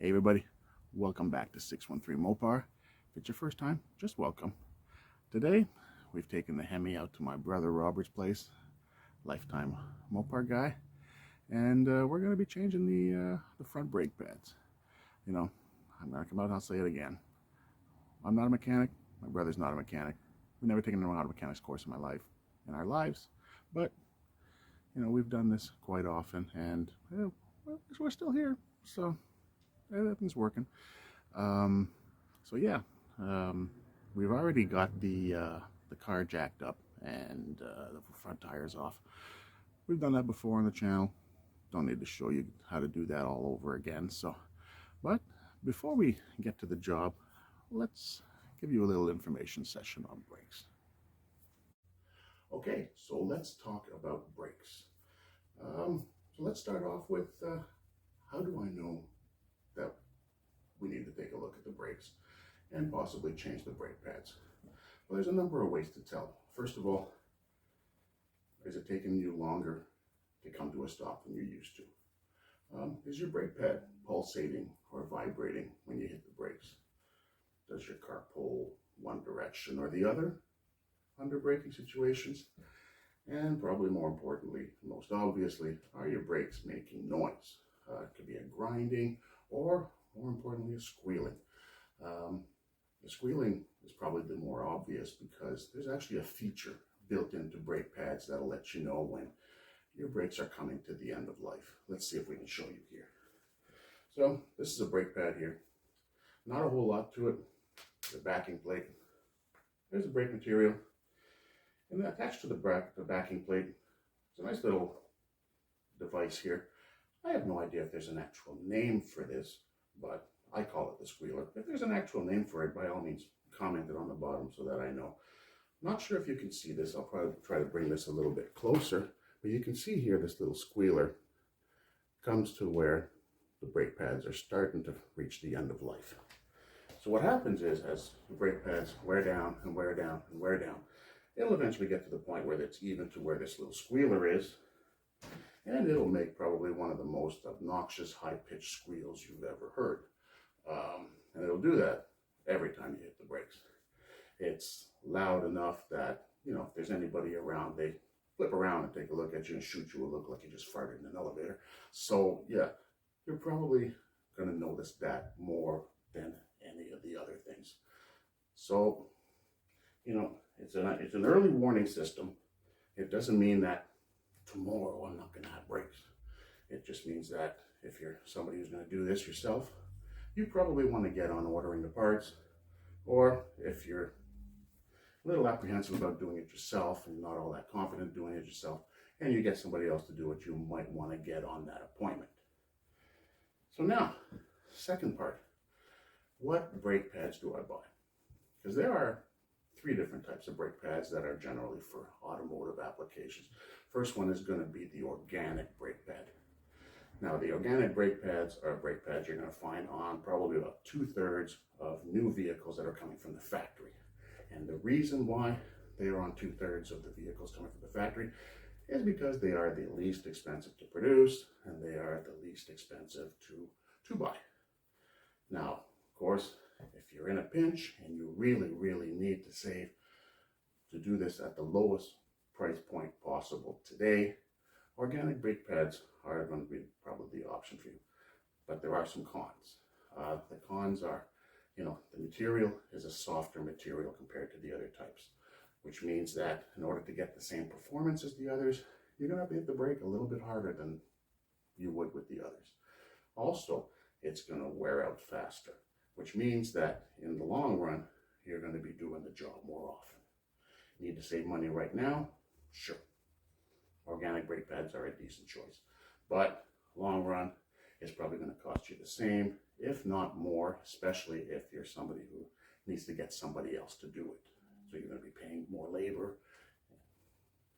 Hey everybody, welcome back to 613 Mopar. If it's your first time, just welcome. Today, we've taken the Hemi out to my brother Robert's place, lifetime Mopar guy, and we're going to be changing the front brake pads. You know, I'm going to come out and I'll say it again. I'm not a mechanic, my brother's not a mechanic. We've never taken an auto mechanics course in our lives, but we've done this quite often, and we're still here, so everything's working. Um, so yeah, we've already got the car jacked up and the front tires off. We've done that before on the channel. Don't need to show you how to do that all over again. But before we get to the job, let's give you a little information session on brakes. Okay, so let's talk about brakes. So let's start off with how do I know that we need to take a look at the brakes and possibly change the brake pads? Well, there's a number of ways to tell. First of all, is it taking you longer to come to a stop than you used to? Is your brake pad pulsating or vibrating when you hit the brakes? Does your car pull one direction or the other under braking situations? And probably more importantly, most obviously, are your brakes making noise? It could be a grinding or, more importantly, a squealing. The squealing is probably the more obvious because there's actually a feature built into brake pads that'll let you know when your brakes are coming to the end of life. Let's see if we can show you here. So this is a brake pad here. Not a whole lot to it. The backing plate. There's the brake material. And attached to the backing plate is a nice little device here. I have no idea if there's an actual name for this, but I call it the squealer. If there's an actual name for it, by all means, comment it on the bottom so that I know. Not sure if you can see this. I'll probably try to bring this a little bit closer, but you can see here this little squealer comes to where the brake pads are starting to reach the end of life. So what happens is, as the brake pads wear down and wear down and wear down, it'll eventually get to the point where it's even to where this little squealer is, and it'll make probably one of the most obnoxious high-pitched squeals you've ever heard. And it'll do that every time you hit the brakes. It's loud enough that, if there's anybody around, they flip around and take a look at you and shoot you a look like you just farted in an elevator. So yeah, you're probably going to notice that more than any of the other things. So, it's an early warning system. It doesn't mean that tomorrow I'm not going to have brakes. It just means that if you're somebody who's going to do this yourself, you probably want to get on ordering the parts, or if you're a little apprehensive about doing it yourself and not all that confident doing it yourself, and you get somebody else to do it, you might want to get on that appointment. So now, second part, what brake pads do I buy? Because there are three different types of brake pads that are generally for automotive applications. First one is going to be the organic brake pad. Now, the organic brake pads are brake pads you're going to find on probably about 2/3 of new vehicles that are coming from the factory. And the reason why they are on 2/3 of the vehicles coming from the factory is because they are the least expensive to produce and they are the least expensive to buy. Now, of course, if you're in a pinch and you really, really need to save to do this at the lowest price point possible today, organic brake pads are going to be probably the option for you. But there are some cons. The cons are, the material is a softer material compared to the other types, which means that in order to get the same performance as the others, you're going to have to hit the brake a little bit harder than you would with the others. Also, it's going to wear out faster, which means that in the long run, you're going to be doing the job more often. Need to save money right now? Sure. Organic brake pads are a decent choice, but long run, it's probably going to cost you the same, if not more, especially if you're somebody who needs to get somebody else to do it. So you're going to be paying more labor,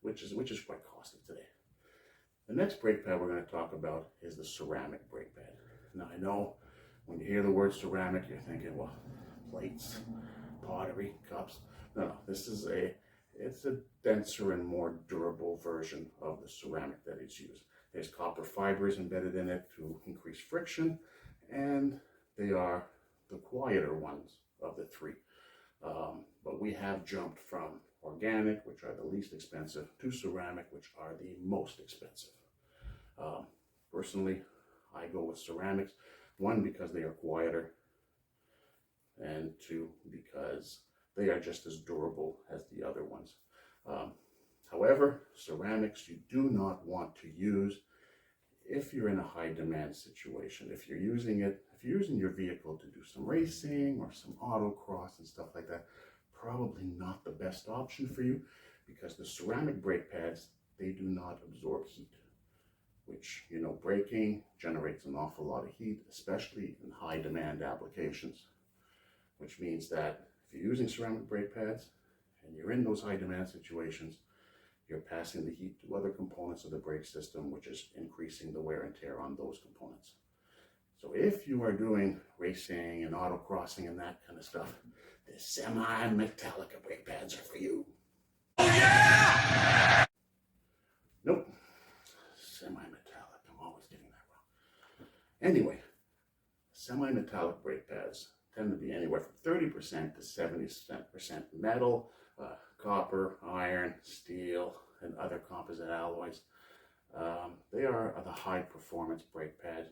which is quite costly today. The next brake pad we're going to talk about is the ceramic brake pad. Now, I know when you hear the word ceramic, you're thinking, well, plates, pottery, cups. No, it's a denser and more durable version of the ceramic that is used. There's copper fibers embedded in it to increase friction, and they are the quieter ones of the three. But we have jumped from organic, which are the least expensive, to ceramic, which are the most expensive. Personally, I go with ceramics. One, because they are quieter, and two, because they are just as durable as the other ones. However, ceramics you do not want to use if you're in a high demand situation. If you're using your vehicle to do some racing or some autocross and stuff like that, probably not the best option for you, because the ceramic brake pads, they do not absorb heat, which, you know, braking generates an awful lot of heat, especially in high demand applications, which means that if you're using ceramic brake pads and you're in those high demand situations, you're passing the heat to other components of the brake system, which is increasing the wear and tear on those components. So if you are doing racing and autocrossing and that kind of stuff, the semi-metallic brake pads are for you. Oh yeah! Nope. Semi-metallic. I'm always getting that wrong. Anyway, semi-metallic brake pads tend to be anywhere from 30% to 70% metal, copper, iron, steel, and other composite alloys. They are the high performance brake pad,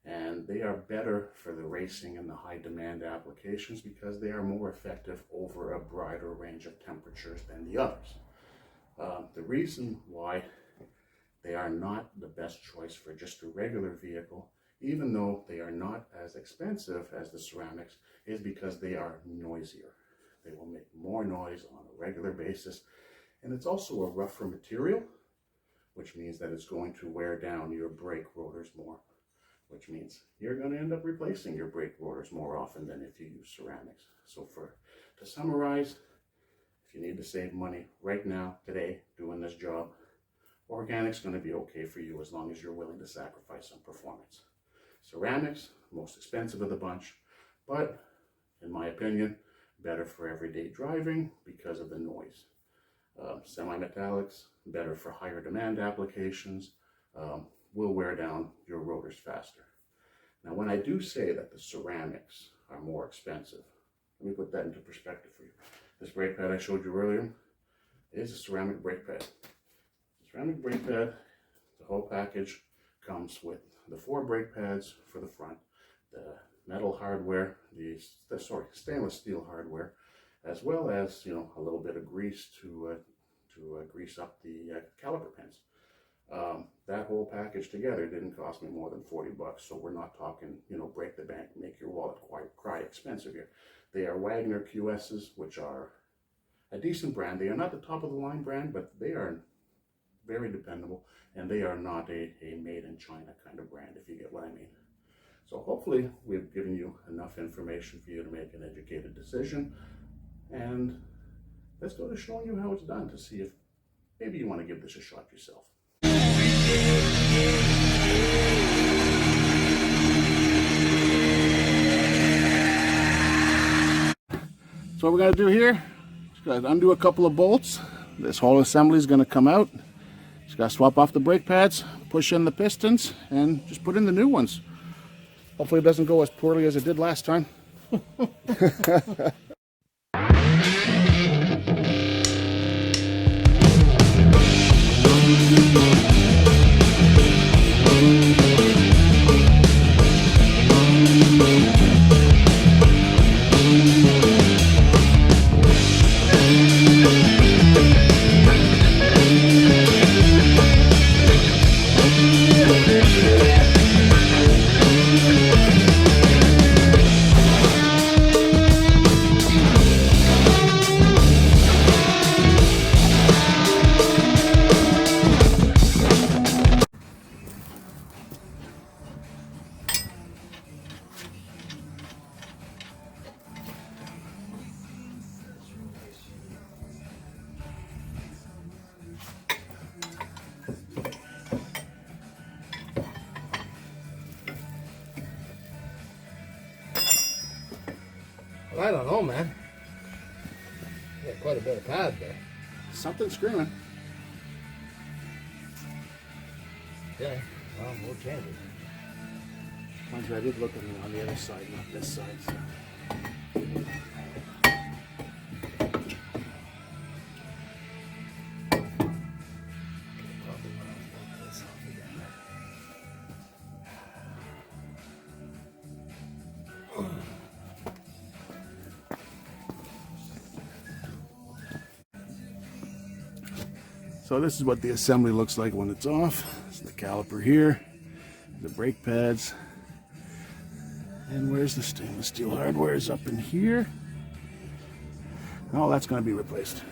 and they are better for the racing and the high demand applications because they are more effective over a broader range of temperatures than the others. The reason why they are not the best choice for just a regular vehicle, even though they are not as expensive as the ceramics, is because they are noisier. They will make more noise on a regular basis, and it's also a rougher material, which means that it's going to wear down your brake rotors more, which means you're going to end up replacing your brake rotors more often than if you use ceramics. So to summarize, if you need to save money right now, today, doing this job, organic's going to be okay for you as long as you're willing to sacrifice some performance. Ceramics, most expensive of the bunch, but in my opinion, better for everyday driving because of the noise. Semi-metallics, better for higher demand applications, will wear down your rotors faster. Now, when I do say that the ceramics are more expensive, let me put that into perspective for you. This brake pad I showed you earlier is a ceramic brake pad. Ceramic brake pad, the whole package comes with the 4 brake pads for the front, the metal hardware, the stainless steel hardware, as well as, you know, a little bit of grease to grease up the caliper pins. That whole package together didn't cost me more than $40, so we're not talking, you know, break the bank, make your wallet cry expensive here. They are Wagner QSs, which are a decent brand. They are not the top of the line brand, but they are very dependable, and they are not a made in China kind of brand, if you get what I mean. So hopefully we've given you enough information for you to make an educated decision, and let's go to showing you how it's done to see if maybe you want to give this a shot yourself. So what we're going to do here, just got to undo a couple of bolts. This whole assembly is going to come out. Just got to swap off the brake pads, push in the pistons, and just put in the new ones. Hopefully it doesn't go as poorly as it did last time. I don't know, man. Got quite a bit of pad there. Something's screaming. Okay, well, we'll change it. Mind you, I did look on the other side, not this side. So. So this is what the assembly looks like when it's off. It's the caliper here, the brake pads, and where's the stainless steel hardware is up in here. Oh, that's going to be replaced.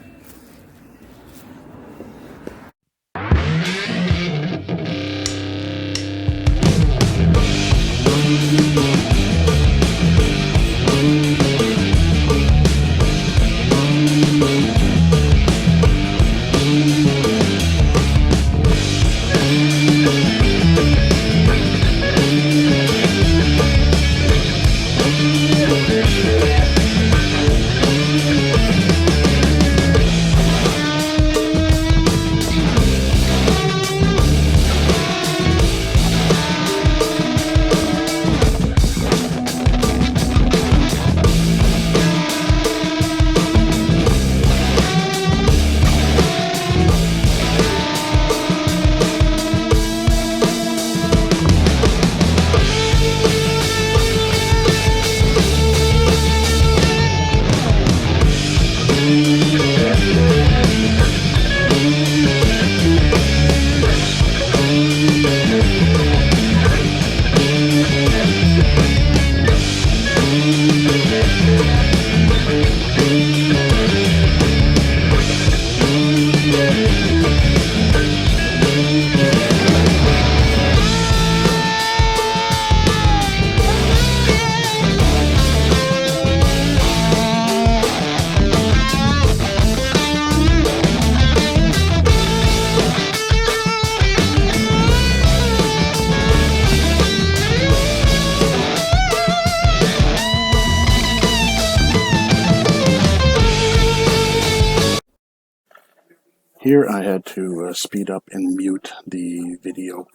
Here I had to speed up and mute the video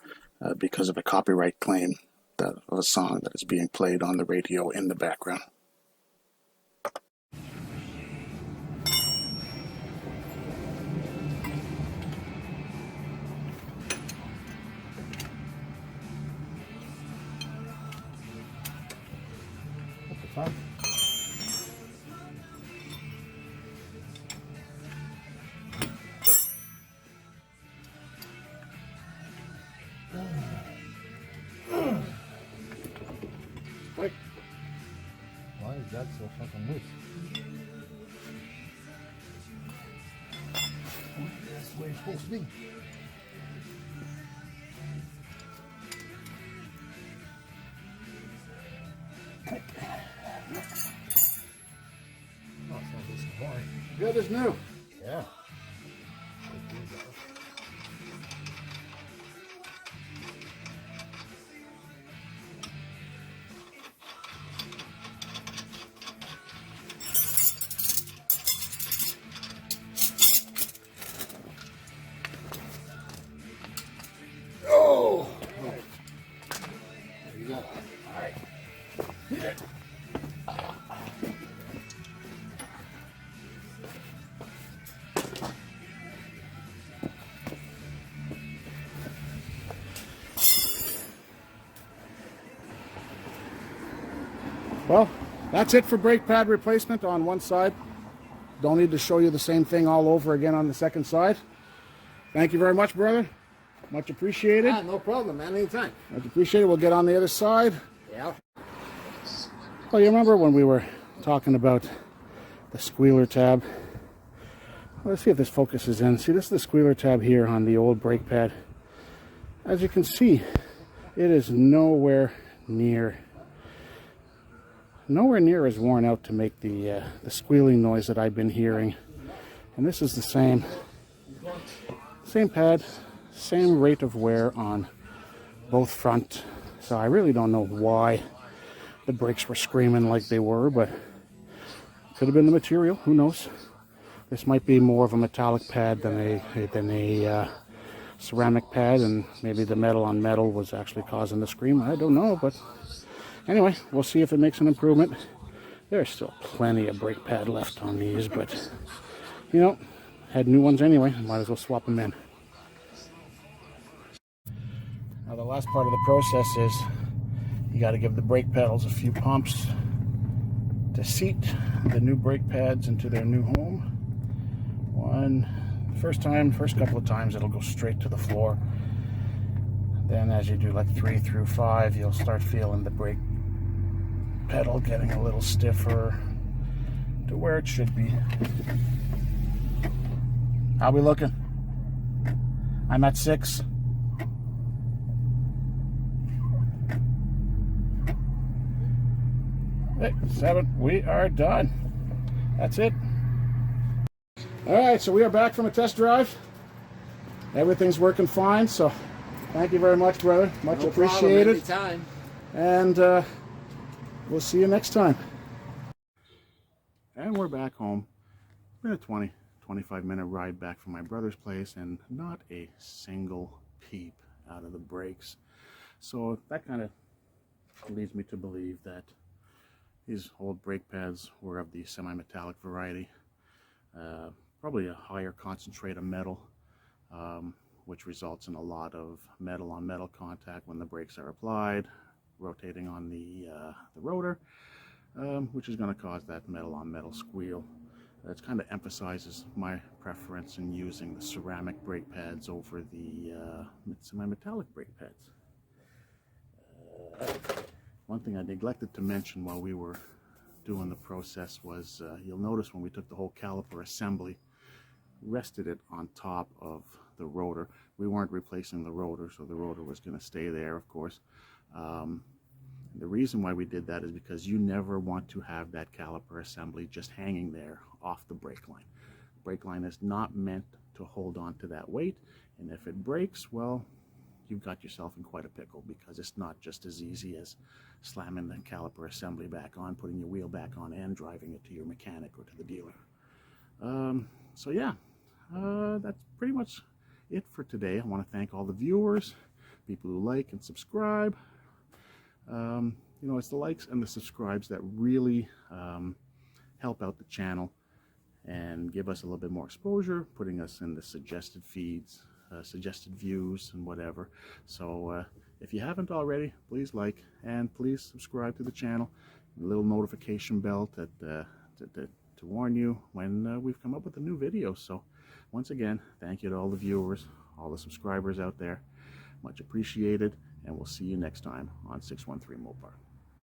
because of a copyright claim that of a song that is being played on the radio in the background. What the fuck? Wait. Why is that so fucking loose? That's the way it's supposed to be. Oh, it's not loose anymore. Good as new. Yeah. Oh! There you go. All right. Well, that's it for brake pad replacement on one side. Don't need to show you the same thing all over again on the second side. Thank you very much, brother. Much appreciated. Ah, no problem, man. Anytime. Much appreciated. We'll get on the other side. Yeah. Well, you remember when we were talking about the squealer tab? Well, let's see if this focuses in. See, this is the squealer tab here on the old brake pad. As you can see, it is nowhere near as worn out to make the squealing noise that I've been hearing. And this is the same pad, same rate of wear on both front. So I really don't know why the brakes were screaming like they were, but could have been the material, who knows. This might be more of a metallic pad than a ceramic pad, and maybe the metal on metal was actually causing the scream. I don't know, but Anyway, we'll see if it makes an improvement. There's still plenty of brake pad left on these, but you know, had new ones anyway, might as well swap them in. Now the last part of the process is you got to give the brake pedals a few pumps to seat the new brake pads into their new home. First couple of times it'll go straight to the floor. Then as you do like 3 through 5, you'll start feeling the brake pedal getting a little stiffer to where it should be. How we looking? I'm at 6. Hey, 7. We are done. That's it. All right, so we are back from a test drive. Everything's working fine, so thank you very much, brother. Much appreciated. Anytime. And we'll see you next time. And we're back home. It's been a 25-minute ride back from my brother's place, and not a single peep out of the brakes. So that kind of leads me to believe that these old brake pads were of the semi-metallic variety. Probably a higher concentrate of metal, which results in a lot of metal-on-metal contact when the brakes are applied, rotating on the rotor, which is going to cause that metal-on-metal squeal. It kind of emphasizes my preference in using the ceramic brake pads over the semi-metallic brake pads. One thing I neglected to mention while we were doing the process was, you'll notice when we took the whole caliper assembly, rested it on top of the rotor. We weren't replacing the rotor, so the rotor was going to stay there, of course. The reason why we did that is because you never want to have that caliper assembly just hanging there off the brake line. The brake line is not meant to hold on to that weight, and if it breaks, well, you've got yourself in quite a pickle, because it's not just as easy as slamming the caliper assembly back on, putting your wheel back on, and driving it to your mechanic or to the dealer. So yeah, that's pretty much it for today. I want to thank all the viewers, people who like and subscribe. You know, it's the likes and the subscribes that really help out the channel and give us a little bit more exposure, putting us in the suggested feeds, suggested views and whatever. So if you haven't already, please like and please subscribe to the channel. A little notification bell to warn you when we've come up with a new video. So once again, thank you to all the viewers, all the subscribers out there. Much appreciated, and we'll see you next time on 613 Mopar.